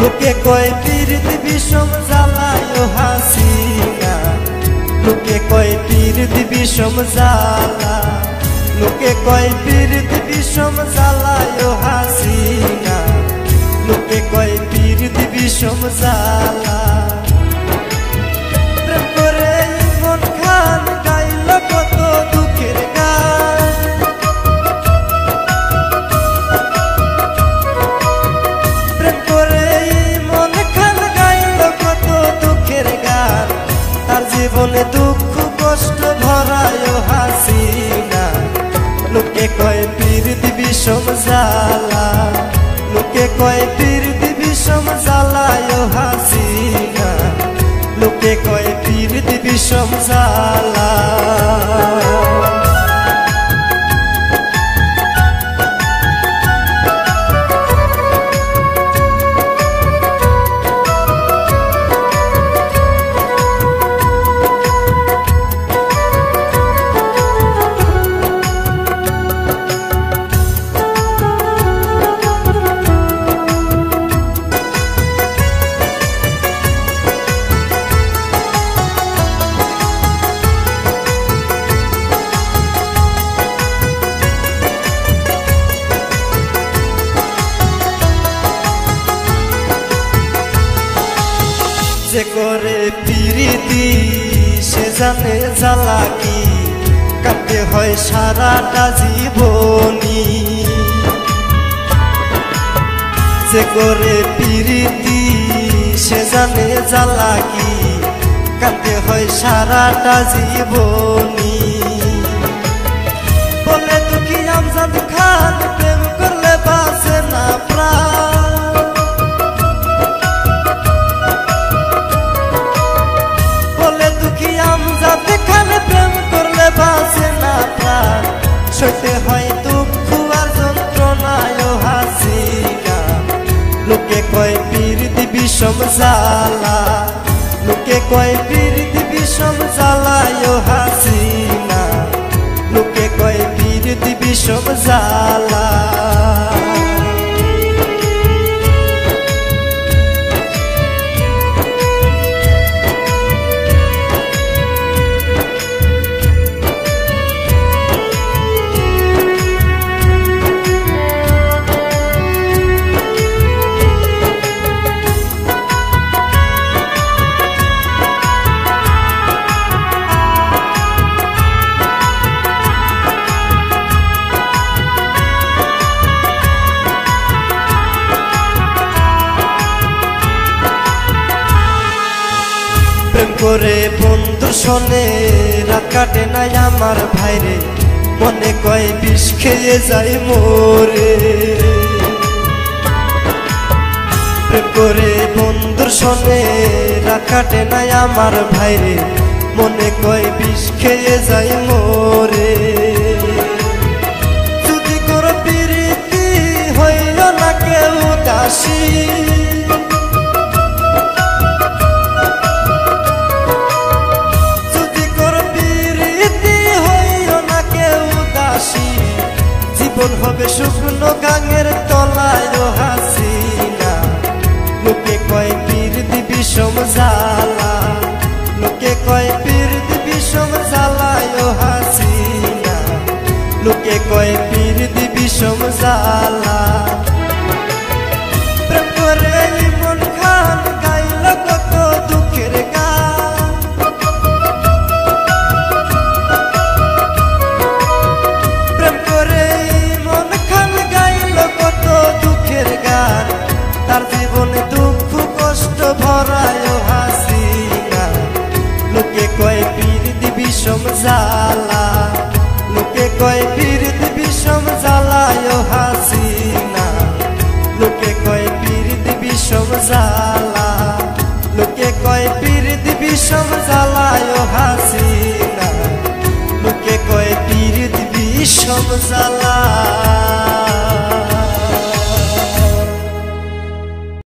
লোকে কয় পীরিতি বিষম জ্বালায় ও হাসিনা, লোকে কয় পীরিতি বিষম জ্বালা, লোকে কয় পীরিতি বিষম জ্বালায় ও হাসিনা, লোকে কয় পীরিতি বিষম জ্বালা। প্রেম করে মন খান গাইল কত দুঃখের গান, প্রেম করে মন খান গাইল কত দুঃখের গান, তার জীবনে দুঃখ কষ্ট ভরায় ও হাসিনা, লোকে কয় পীরিতি বিষম জ্বালা, লোকে কয় পীরিতি বিষম জ্বালায় ও হাসিনা, লোকে কয় পীরিতি বিষম জ্বালা। যে করে পীরিতি সে জানে জ্বালা কি, কাটতে হয় সারাটা জীবনী। যে করে পীরিতি সে জানে জ্বালা কি, কাটতে হয় সারাটা জীবনী। বলে দুঃখী আমজাদ খান প্রেম করলে বাঁচে না প্রাণ, আমজাদ খান প্রেম করলে বাঁচে না প্রাণ, সইতে হয় দুঃখ আর যন্ত্রণায় ও হাসিনা, লোকে কয় পীরিতি বিষম জ্বালা, লোকে কয় পীরিতি বিষম জ্বালায় ও হাসিনা, লোকে কয় পীরিতি বিষম জ্বালা। প্রেম করে বন্ধু শোনে রাত কাটে নাই আমার ভাইরে, মনে কয় বিষ খেয়ে যায় মোরে। প্রেম করে বন্ধুর শোনে রাত কাটে নাই আমার ভাইরে, মনে কয় বিষ খেয়ে যায় মোরে। যদি করো পীরিতি হইল না কেউ দাসী, জীবন হবে শুকনো গাঙের তলায় ও হাসিনা, লোকে কয় পীরিতি বিষম জ্বালা, লোকে কয় পীরিতি বিষম জ্বালায় ও হাসিনা, লোকে কয় পীরিতি বিষম জ্বালা। প্রেম করে মন খান গাইল কত দুঃখের গান, প্রেম করে মন খান গাইল কত দুঃখের গান, তার জীবনে দুঃখ কষ্ট ভরায় ও হাসিনা, লোকে কয় পীরিতি বিষম জ্বালা, লোকে কয় পীরিতি বিষম জ্বালায় ও হাসিনা, লোকে কয় পীরিতি বিষম জ্বালা, লোকে কয় পীরিতি বিষম জ্বালায় ও হাসিনা, লোকে কয় পীরিতি বিষম জ্বালা।